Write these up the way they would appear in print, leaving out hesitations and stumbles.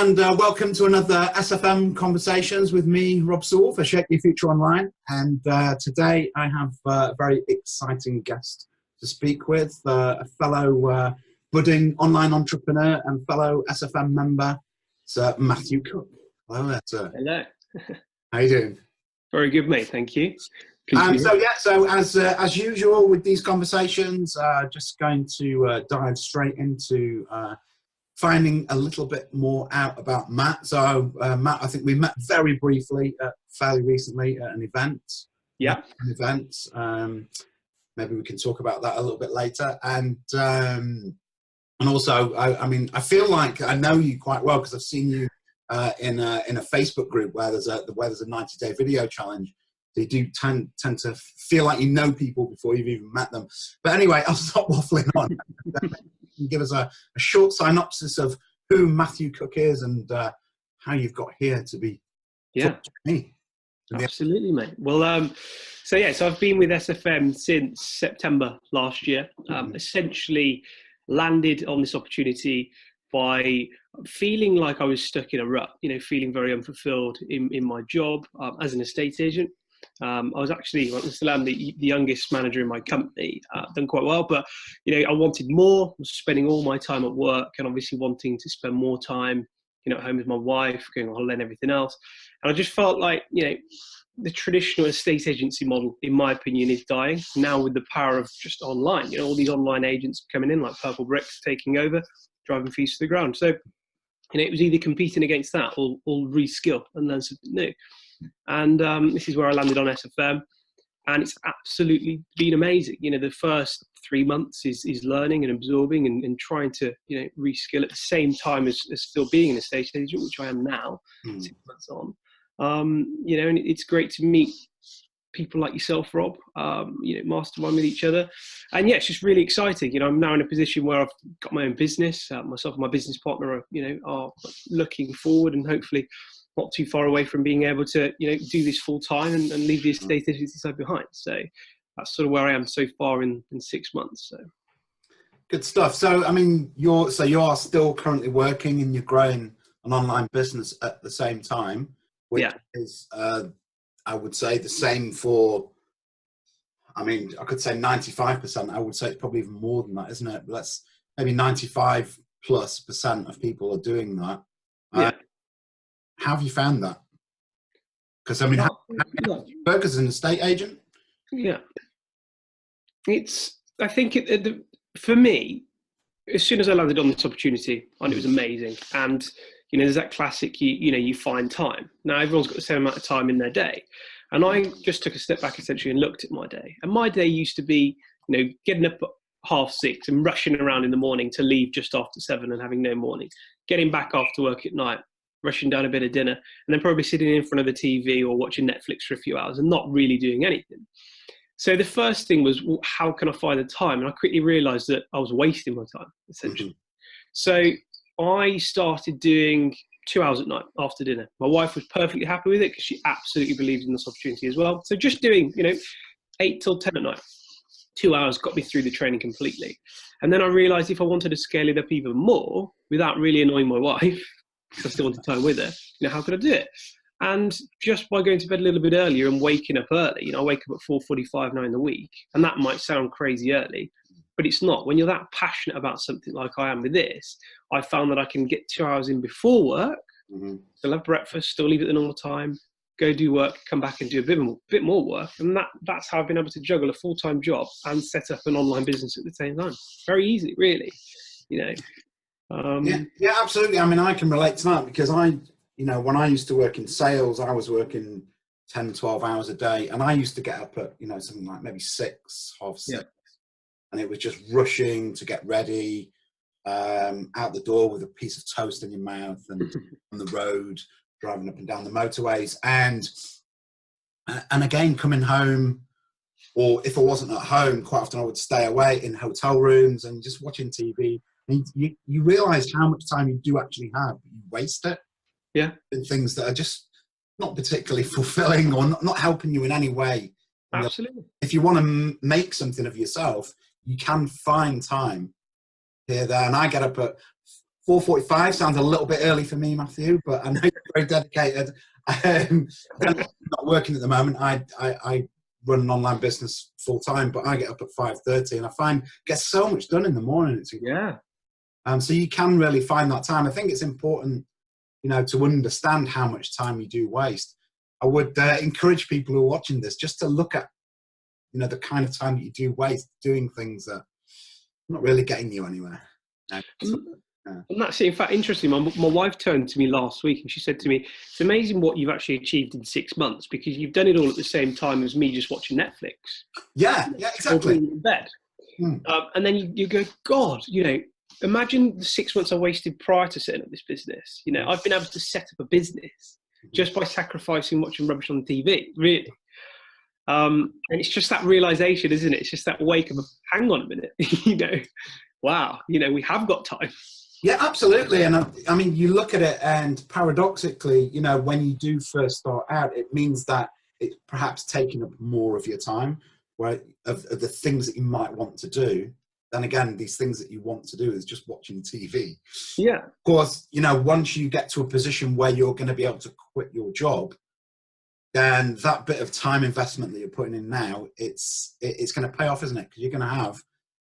and welcome to another SFM Conversations with me, Rob Sewell, for Shape Your Future Online. And today I have a very exciting guest to speak with, a fellow budding online entrepreneur and fellow SFM member, Sir Matthew Cooke. Hello there, sir. Hello. How you doing? Very good, mate. Thank you. So as usual with these conversations, just going to dive straight into finding a little bit more out about Matt. So Matt, I think we met very briefly, fairly recently at an event. Yeah. An event. Maybe we can talk about that a little bit later. And also, I mean, I feel like I know you quite well because I've seen you in a Facebook group where there's a 90-day video challenge. So you do tend to feel like you know people before you've even met them. But anyway, I'll stop waffling on. Give us a short synopsis of who Matthew Cooke is and how you've got here to be. Yeah, to me. Absolutely, mate. Well, so I've been with SFM since September last year. Essentially landed on this opportunity by feeling like I was stuck in a rut, feeling very unfulfilled in my job as an estate agent. I was actually, I still am the youngest manager in my company, done quite well, but, I wanted more, was spending all my time at work and obviously wanting to spend more time, at home with my wife, going on holiday and everything else. And I just felt like, the traditional estate agency model, in my opinion, is dying now with the power of just online, all these online agents coming in like Purple Bricks, taking over, driving fees to the ground. So, it was either competing against that or reskill and learn something new. And this is where I landed on SFM, and it's absolutely been amazing. The first 3 months is learning and absorbing and trying to, reskill at the same time as still being an estate agent, which I am now, 6 months on. And it's great to meet people like yourself, Rob, mastermind with each other. And it's just really exciting. I'm now in a position where I've got my own business. Myself and my business partner are looking forward and hopefully not too far away from being able to, do this full time and leave the estate agency side behind. So that's sort of where I am so far in 6 months. So good stuff. So, I mean, you are still currently working and you're growing an online business at the same time, which is, I would say the same for, I mean, I could say 95%. I would say it's probably even more than that, isn't it? But that's maybe 95+% of people are doing that. How have you found that? Because I mean, how do you work as an estate agent? Yeah, I think for me, as soon as I landed on this opportunity, I knew it was amazing. And there's that classic, you find time. Now everyone's got the same amount of time in their day, and I just took a step back essentially and looked at my day. And my day used to be, getting up at 6:30 and rushing around in the morning to leave just after 7 and having no morning, getting back after work at night, rushing down a bit of dinner, and then probably sitting in front of the TV or watching Netflix for a few hours and not really doing anything. So the first thing was, well, how can I find the time? And I quickly realized that I was wasting my time, essentially. So I started doing 2 hours at night after dinner. My wife was perfectly happy with it because she absolutely believed in this opportunity as well. So just doing, 8 till 10 at night, 2 hours got me through the training completely. And then I realized if I wanted to scale it up even more without really annoying my wife, because I still wanted time with her, how could I do it? And just by going to bed a little bit earlier and waking up early, I wake up at 4:45 now in the week, and that might sound crazy early, but it's not. When you're that passionate about something like I am with this, I found that I can get 2 hours in before work, still have breakfast, still leave at the normal time, go do work, come back and do a bit more work. And that's how I've been able to juggle a full-time job and set up an online business at the same time. Very easily, really, Yeah, absolutely. I mean, I can relate to that because when I used to work in sales, I was working 10, 12 hours a day, and I used to get up at, something like maybe 6, half 6, and it was just rushing to get ready, out the door with a piece of toast in your mouth and on the road, driving up and down the motorways. And again, coming home, or if I wasn't at home, quite often I would stay away in hotel rooms and just watching TV. And you realize how much time you do actually have. You waste it in things that are just not particularly fulfilling or not helping you in any way. Absolutely. If you want to make something of yourself, you can find time here, there. And I get up at 4:45 sounds a little bit early for me, Matthew, but I know you're very dedicated. I'm not working at the moment. I run an online business full time, but I get up at 5:30, and I find get so much done in the morning. It's incredible. So you can really find that time. I think it's important, to understand how much time you do waste. I would encourage people who are watching this just to look at, the kind of time that you do waste doing things that are not really getting you anywhere. And that's it. In fact, interesting. My wife turned to me last week and she said to me, it's amazing what you've actually achieved in 6 months, because you've done it all at the same time as me just watching Netflix. Yeah, exactly. In bed. And then you go, God, imagine the 6 months I wasted prior to setting up this business. I've been able to set up a business just by sacrificing watching rubbish on TV, really. And it's just that realization, isn't it? It's just that wake of, hang on a minute, wow, we have got time. Yeah, absolutely. And I mean, you look at it, and paradoxically, when you do first start out, it means that it's perhaps taking up more of your time, right? Of the things that you might want to do. Then again, these things that you want to do is just watching TV. Yeah. Of course, once you get to a position where you're going to be able to quit your job, then that bit of time investment that you're putting in now, it's going to pay off, isn't it? Because you're going to have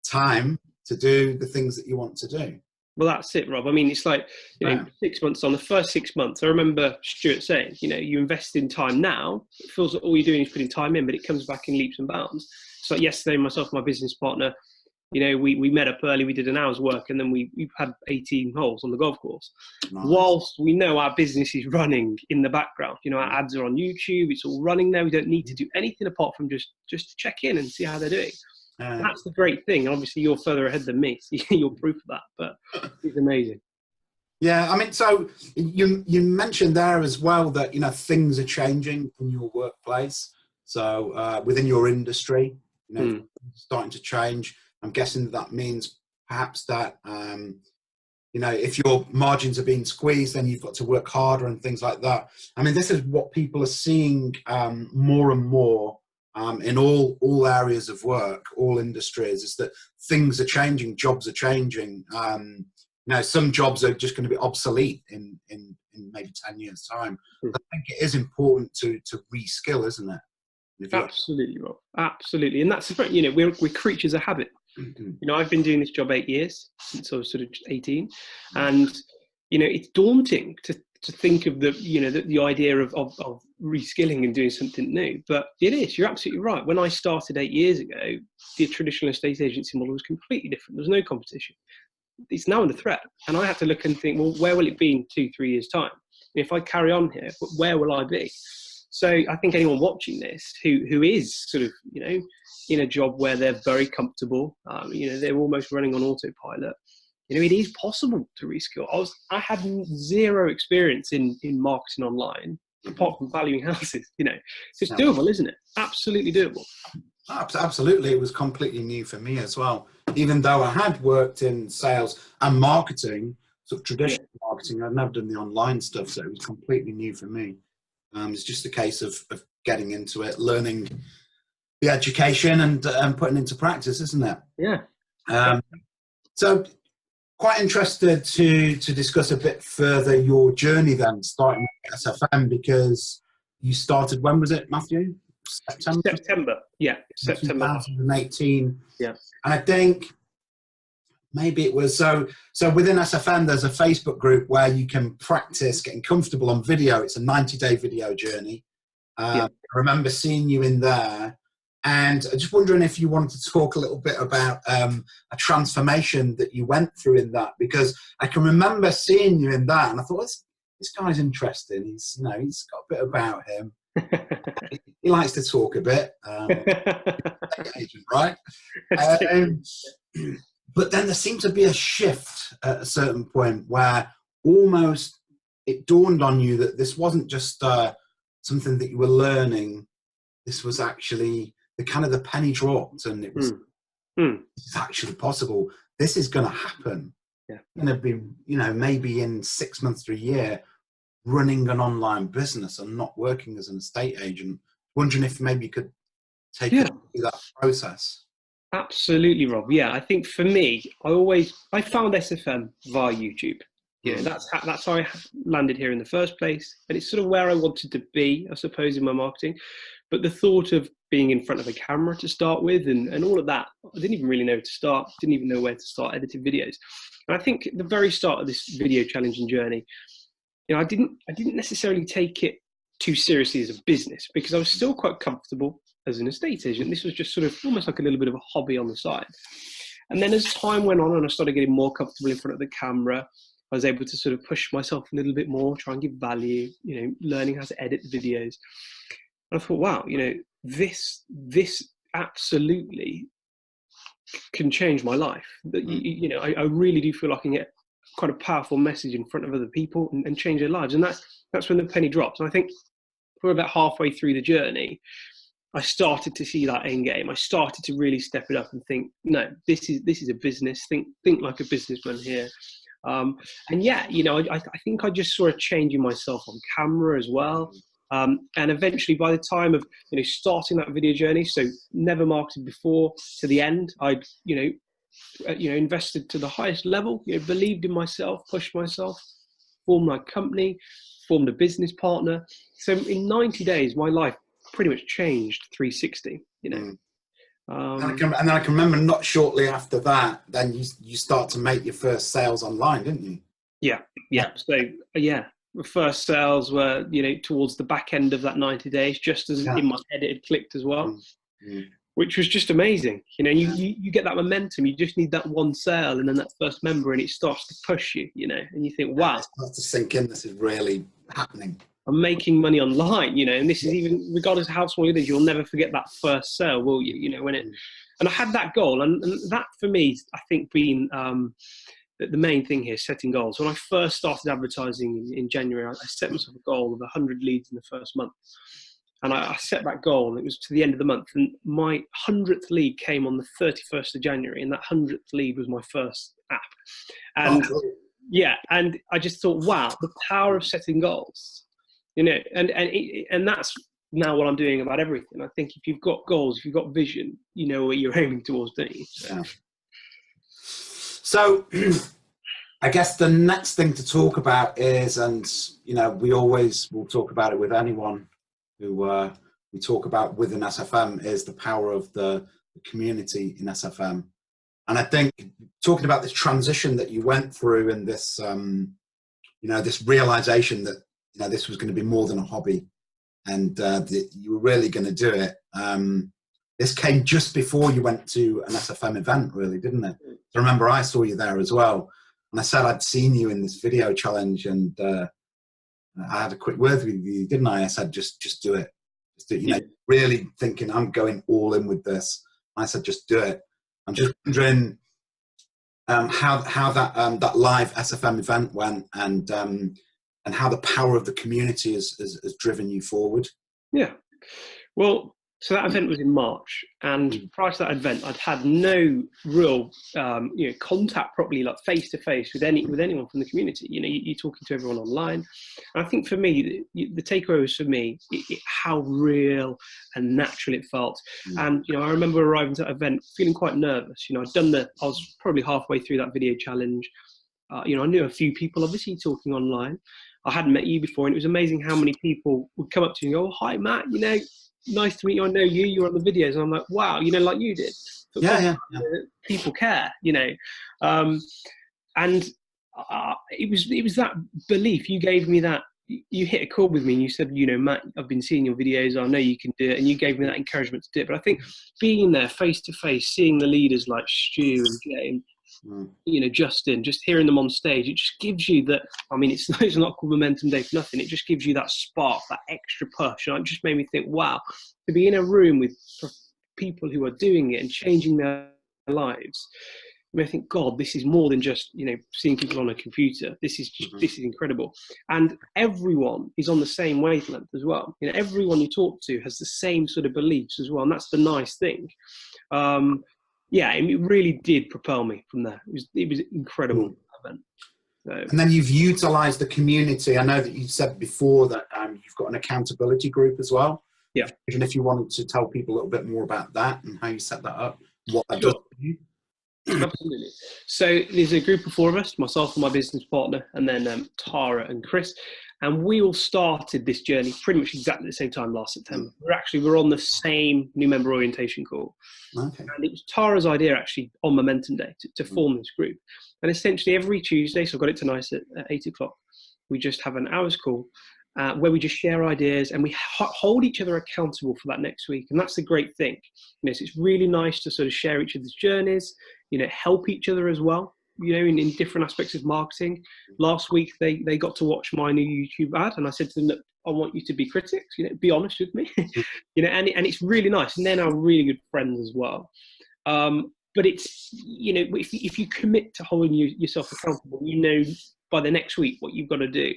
time to do the things that you want to do. Well, that's it, Rob. I mean, it's like, 6 months on, the first 6 months, I remember Stuart saying, you invest in time now, it feels like all you're doing is putting time in, but it comes back in leaps and bounds. It's like yesterday, myself and my business partner, we met up early, we did an hour's work, and then we had 18 holes on the golf course. Nice. Whilst we know our business is running in the background, our ads are on YouTube, it's all running there. We don't need to do anything apart from just check in and see how they're doing. That's the great thing. Obviously, you're further ahead than me, so you're proof of that, but it's amazing. Yeah, I mean, so you mentioned there as well that, things are changing in your workplace. So within your industry, starting to change. I'm guessing that means perhaps that, if your margins are being squeezed, then you've got to work harder and things like that. I mean, this is what people are seeing more and more in all areas of work, all industries, is that things are changing, jobs are changing. Some jobs are just going to be obsolete in maybe 10 years' time. I think it is important to reskill, isn't it? Absolutely, Rob. Absolutely. And that's, we're creatures of habit. I've been doing this job 8 years, since I was sort of 18. And, it's daunting to think of the idea of reskilling and doing something new. But it is, you're absolutely right. When I started 8 years ago, the traditional estate agency model was completely different. There was no competition. It's now under threat. And I had to look and think, well, where will it be in 2-3 years' time? If I carry on here, where will I be? So I think anyone watching this who is sort of, in a job where they're very comfortable, they're almost running on autopilot, it is possible to reskill. I had zero experience in marketing online, apart from valuing houses, so it's doable, isn't it? Absolutely doable. Absolutely. It was completely new for me as well. Even though I had worked in sales and marketing, sort of traditional marketing, I'd never done the online stuff, so it was completely new for me. It's just a case of getting into it, learning the education and putting into practice, isn't it? Yeah. So quite interested to discuss a bit further your journey then, starting with SFM, because you started, when was it, Matthew? September. Yeah, September 2018. Yeah. And I think maybe it was so within SFM there's a Facebook group where you can practice getting comfortable on video. It's a 90-day video journey. I remember seeing you in there, and I'm just wondering if you wanted to talk a little bit about a transformation that you went through in that, because I can remember seeing you in that and I thought, this guy's interesting. He's got a bit about him. He likes to talk a bit. Agent, right? But then there seemed to be a shift at a certain point where almost it dawned on you that this wasn't just something that you were learning. This was actually the penny dropped, and it was it's actually possible. This is going to happen. Yeah. Going to be, maybe in 6 months to a year, running an online business and not working as an estate agent. Wondering if maybe you could take us through that process. Absolutely, Rob. Yeah, I think for me, I found SFM via YouTube. You know, that's how I landed here in the first place, and it's sort of where I wanted to be, I suppose, in my marketing. But the thought of being in front of a camera to start with, and all of that, I didn't even really know where to start. Didn't even know where to start editing videos. And I think at the very start of this video challenging journey, you know, I didn't necessarily take it too seriously as a business, because I was still quite comfortable as an estate agent. This was just sort of almost like a little bit of a hobby on the side. And then as time went on and I started getting more comfortable in front of the camera, I was able to sort of push myself a little bit more, try and give value, you know, learning how to edit the videos. And I thought, wow, you know, this absolutely can change my life. That you know, I really do feel like I can get quite a powerful message in front of other people and change their lives. And that's when the penny drops. And I think we're about halfway through the journey, I started to see that end game. I started to really step it up and think, no, this is a business. Think like a businessman here. And yeah, you know, I think I just saw a change in myself on camera as well. And eventually, by the time of, you know, starting that video journey, so never marketed before, to the end, I'd invested to the highest level. You know, believed in myself, pushed myself, formed my company, formed a business partner. So in 90 days, my life pretty much changed 360. You know. And then I can remember not shortly after that, then you start to make your first sales online, didn't you? Yeah. So yeah, the first sales were, you know, towards the back end of that 90 days, just as in my head it had clicked as well, which was just amazing. You know, you get that momentum. You just need that one sale and then that first member, and it starts to push you. You know, and you think, wow, it starts to sink in. This is really happening. I'm making money online, you know, and this is even, regardless of how small it is, you'll never forget that first sale, will you? You know, when and I had that goal, and that for me, I think, being the main thing here, setting goals. When I first started advertising in January, I set myself a goal of 100 leads in the first month, and I set that goal, and it was to the end of the month, and my 100th lead came on the 31st of January, and that 100th lead was my first app, and yeah, and I just thought, wow, the power of setting goals. You know, and that's now what I'm doing about everything. I think if you've got goals, if you've got vision, you know what you're aiming towards, don't you? Yeah. So I guess the next thing to talk about is, and you know, we always will talk about it with anyone who we talk about within SFM, is the power of the community in SFM. And I think talking about this transition that you went through, and this, you know, this realization that, you know, this was going to be more than a hobby, and you were really going to do it. This came just before you went to an SFM event, really, didn't it? I remember I saw you there as well, and I said I'd seen you in this video challenge, and I had a quick word with you, didn't I? I said, just do it. Just do it. You know, really thinking I'm going all in with this. I said, just do it. I'm just wondering how that live SFM event went, and how the power of the community has driven you forward. Yeah. Well, so that event was in March, and prior to that event, I'd had no real, you know, contact properly, like face to face with anyone from the community. You know, you're talking to everyone online. And I think for me, the takeaway was, for me, how real and natural it felt. And, you know, I remember arriving to that event feeling quite nervous. You know, I was probably halfway through that video challenge. You know, I knew a few people, obviously, talking online. I hadn't met you before, and it was amazing how many people would come up to you and go, "Oh, hi, Matt, you know, nice to meet you. I know you were on the videos." And I'm like, wow, you know, like you did. But yeah. People care, you know. And it was that belief. You gave me that, you hit a chord with me, and you said, you know, Matt, I've been seeing your videos, I know you can do it. And you gave me that encouragement to do it. But I think being there face to face, seeing the leaders like Stu and Jay, you know, Justin, just hearing them on stage, it just gives you that. I mean, it's not called Momentum Day for nothing. It just gives you that spark, that extra push. And it just made me think, wow, to be in a room with people who are doing it and changing their lives. I mean, I think, God, this is more than just, you know, seeing people on a computer. This is incredible. And everyone is on the same wavelength as well. You know, everyone you talk to has the same sort of beliefs as well. And that's the nice thing. Yeah, it really did propel me from there. It was incredible event. So. And then you've utilised the community. I know that you said before that you've got an accountability group as well. Yeah. And if you wanted to tell people a little bit more about that and how you set that up. what that does for you? Absolutely. So there's a group of four of us, myself and my business partner, and then Tara and Chris. And we all started this journey pretty much exactly the same time last September. We're on the same new member orientation call. Okay. And it was Tara's idea actually on Momentum Day to form this group. And essentially every Tuesday, so I've got it tonight at 8 o'clock, we just have an hour's call where we just share ideas and we hold each other accountable for that next week. And that's the great thing. You know, so it's really nice to sort of share each other's journeys, you know, help each other as well, you know, in different aspects of marketing. Last week, they got to watch my new YouTube ad and I said to them, look, I want you to be critics, you know, be honest with me, you know, and it's really nice. And they're now really good friends as well. But it's, you know, if you commit to holding yourself accountable, you know, by the next week what you've got to do.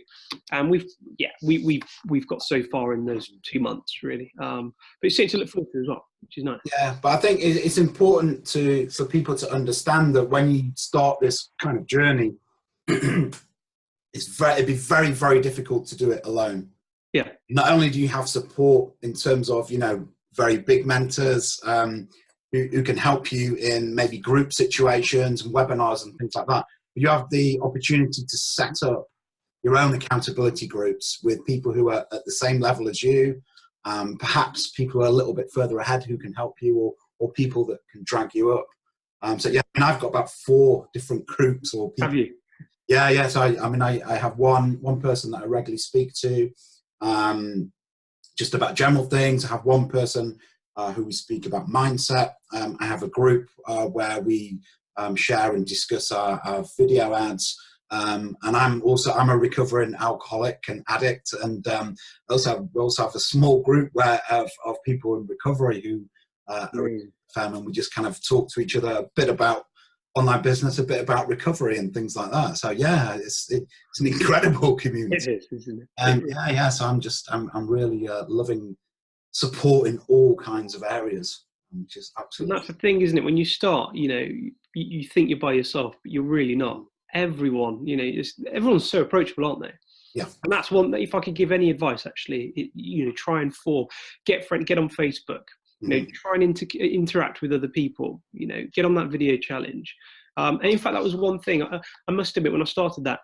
And we've got so far in those 2 months really. But it's something to look forward to as well, which is nice. Yeah, but I think it's important for people to understand that when you start this kind of journey, it'd be very, very difficult to do it alone. Yeah. Not only do you have support in terms of, you know, very big mentors who can help you in maybe group situations and webinars and things like that, you have the opportunity to set up your own accountability groups with people who are at the same level as you, perhaps people who are a little bit further ahead who can help you, or people that can drag you up. So yeah, I mean, I've got about 4 different groups or people. Have you? Yeah. So I have one person that I regularly speak to, just about general things. I have one person who we speak about mindset. I have a group where we share and discuss our video ads. And I'm a recovering alcoholic and addict. And we also have a small group of people in recovery who are FM, and we just kind of talk to each other a bit about online business, a bit about recovery and things like that. So yeah, it's an incredible community. It is, isn't it? Yeah. So I'm really loving support in all kinds of areas, which is absolutely. And that's the thing, isn't it? When you start, you know, you think you're by yourself, but you're really not. Everyone, you know, everyone's so approachable, aren't they? Yeah. And that's one that if I could give any advice, actually, you know, try and get on Facebook, you know, try and interact with other people, you know, get on that video challenge. And in fact, that was one thing I must admit, when I started that,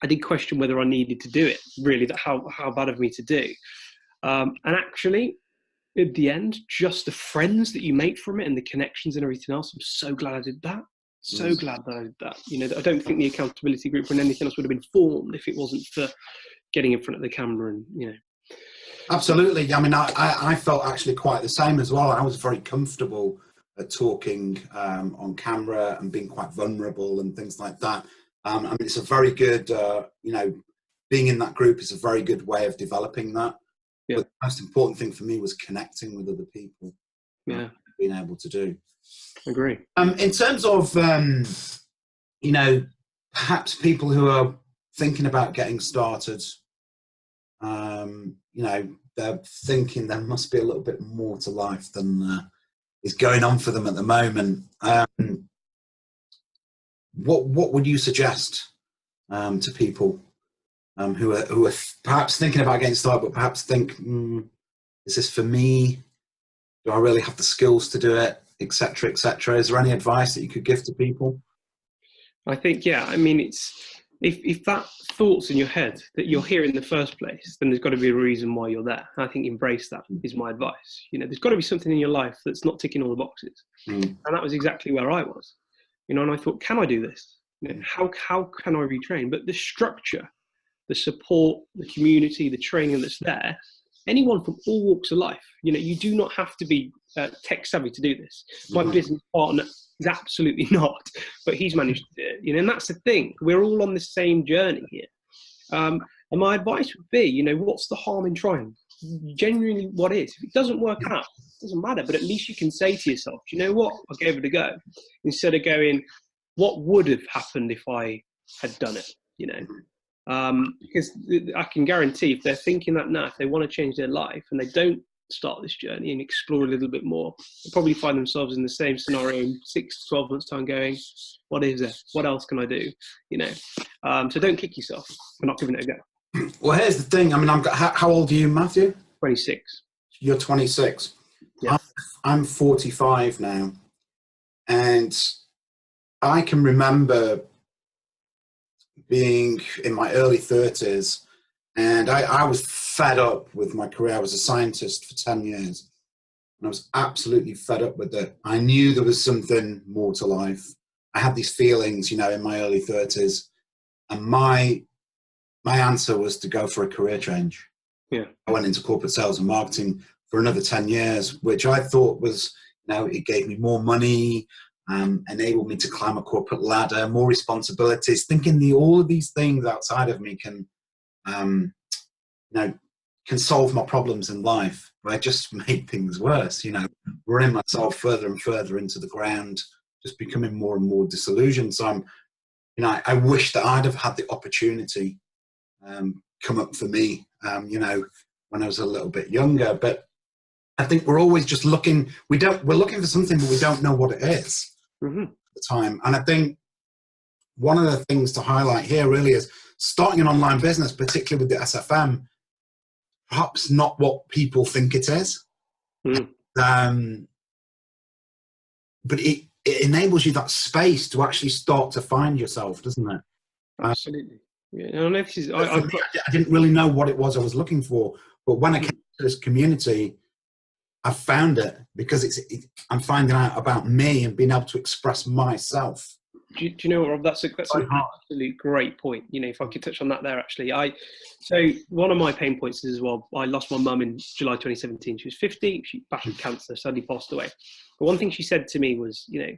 I did question whether I needed to do it, really, that how bad of me to do. And actually, at the end, just the friends that you make from it and the connections and everything else, I'm so glad I did that. So glad that I did that. You know, I don't think the accountability group and anything else would have been formed if it wasn't for getting in front of the camera and, you know. Absolutely. I mean, I felt actually quite the same as well. I was very comfortable at talking on camera and being quite vulnerable and things like that. I mean, it's a very good, you know, being in that group is a very good way of developing that. Yeah. But the most important thing for me was connecting with other people. Yeah. Being able to do. Agree. In terms of, you know, perhaps people who are thinking about getting started, you know, they're thinking there must be a little bit more to life than is going on for them at the moment. What would you suggest to people who are perhaps thinking about getting started, but perhaps think, is this for me? Do I really have the skills to do it, etc., etc.? Is there any advice that you could give to people? I think, yeah, I mean, it's if that thought's in your head that you're here in the first place, then there's got to be a reason why you're there. I think embrace that is my advice. You know, there's got to be something in your life that's not ticking all the boxes. And that was exactly where I was. You know, and I thought, can I do this? You know, how can I retrain? But the structure, the support, the community, the training that's there, anyone from all walks of life, you know, you do not have to be tech savvy to do this. My business partner is absolutely not, but he's managed to do it, you know, and that's the thing. We're all on the same journey here. And my advice would be, you know, what's the harm in trying? Genuinely, what is? If it doesn't work out, it doesn't matter, but at least you can say to yourself, do you know what? I gave it a go. Instead of going, what would have happened if I had done it, you know? Because I can guarantee if they're thinking that now, if they want to change their life and they don't start this journey and explore a little bit more, they'll probably find themselves in the same scenario in 6 to 12 months time going, what is it? What else can I do? You know, so don't kick yourself for not giving it a go. Well, here's the thing. I mean, how old are you, Matthew? 26. You're 26. Yeah. I'm 45 now. And I can remember being in my early 30s, and I was fed up with my career. I was a scientist for 10 years, and I was absolutely fed up with it. I knew there was something more to life. I had these feelings, you know, in my early 30s, and my answer was to go for a career change. Yeah. I went into corporate sales and marketing for another 10 years, which I thought was, you know, it gave me more money, enabled me to climb a corporate ladder, more responsibilities, thinking all of these things outside of me can, you know, can solve my problems in life. But I just made things worse, you know, running myself further and further into the ground, just becoming more and more disillusioned. So you know, I wish that I'd have had the opportunity come up for me, you know, when I was a little bit younger. But I think we're always just looking, we're looking for something, but we don't know what it is at the time. And I think one of the things to highlight here really is starting an online business, particularly with the SFM, perhaps not what people think it is. But it enables you that space to actually start to find yourself, doesn't it? Absolutely. Yeah, I know this is, I didn't really know what it was I was looking for, but when I came to this community, I found it because I'm finding out about me and being able to express myself. Do you know what, Rob? That's an absolutely great point. You know, if I could touch on that there, actually. So one of my pain points is as well, I lost my mum in July 2017. She was 50. She battled cancer, suddenly passed away. But one thing she said to me was, you know,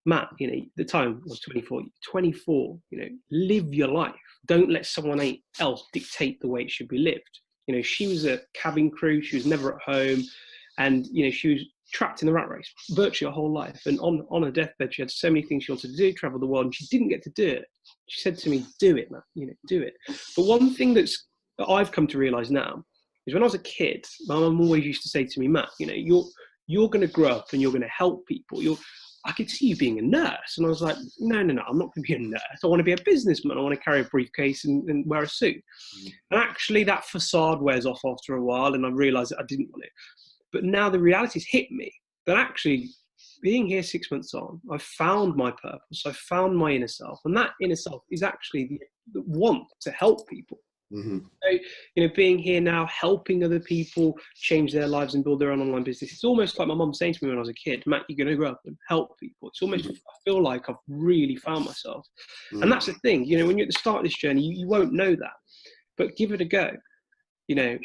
Matt, you know, the time was 24, you know, live your life. Don't let someone else dictate the way it should be lived. You know, she was a cabin crew. She was never at home. And, you know, she was trapped in the rat race virtually her whole life. And on her deathbed, she had so many things she wanted to do, travel the world, and she didn't get to do it. She said to me, do it, Matt, you know, do it. But one thing that I've come to realize now is when I was a kid, my mum always used to say to me, Matt, you know, you're going to grow up and you're going to help people. I could see you being a nurse. And I was like, no, I'm not going to be a nurse. I want to be a businessman. I want to carry a briefcase and wear a suit. And actually that facade wears off after a while. And I realized that I didn't want it. But now the reality's hit me that actually being here 6 months on, I've found my purpose. I've found my inner self. And that inner self is actually the want to help people. So, you know, being here now, helping other people change their lives and build their own online business. It's almost like my mum saying to me when I was a kid, Matt, you're going to grow up and help people. It's almost, I feel like I've really found myself. And that's the thing, you know, when you're at the start of this journey, you won't know that, but give it a go, you know,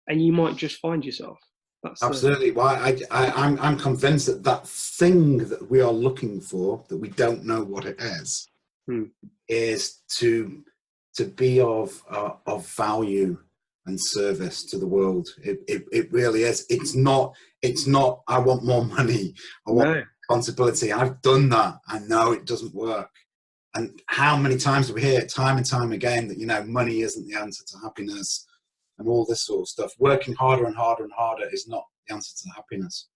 and you might just find yourself. Absolutely. Well, I'm convinced that thing that we are looking for, that we don't know what it is to be of value and service to the world. It really is. It's not I want more money, I want responsibility. I've done that. I know it doesn't work. And how many times do we hear it time and time again that, you know, money isn't the answer to happiness and all this sort of stuff. Working harder and harder and harder is not the answer to happiness.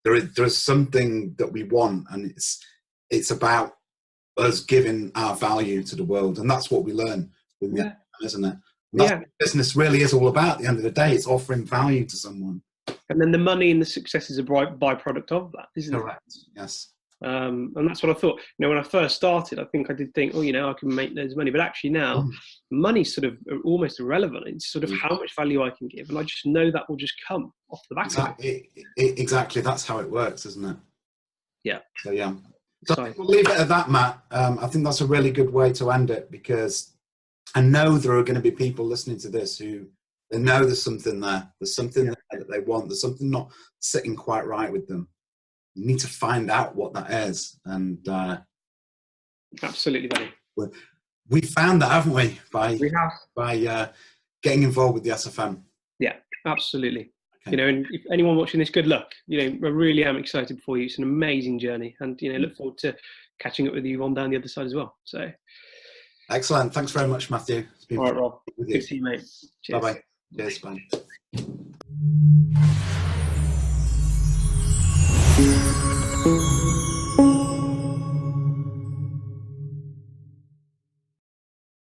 There is something that we want, and it's about us giving our value to the world, and that's what we learn with the isn't it? And that's what business really is all about. At the end of the day, it's offering value to someone. And then the money and the success is a byproduct of that, isn't it? Correct. Yes. And that's what I thought. You know, when I first started, I think I did think, oh, you know, I can make loads of money. But actually now, money's sort of almost irrelevant. It's sort of how much value I can give. And I just know that will just come off the back of it. Exactly. That's how it works, isn't it? Yeah. So, yeah. So we'll leave it at that, Matt. I think that's a really good way to end it, because I know there are going to be people listening to this who they know there's something there. There's something there that they want. There's something not sitting quite right with them. You need to find out what that is. And absolutely, buddy. We found that, haven't we? By getting involved with the SFM. Yeah, absolutely. Okay. You know, and if anyone watching this, good luck. You know, I really am excited for you. It's an amazing journey, and you know, look forward to catching up with you on down the other side as well. So, excellent. Thanks very much, Matthew. It's been all right, Rob. Good to see you, mate. Cheers. Bye-bye. Cheers. Bye.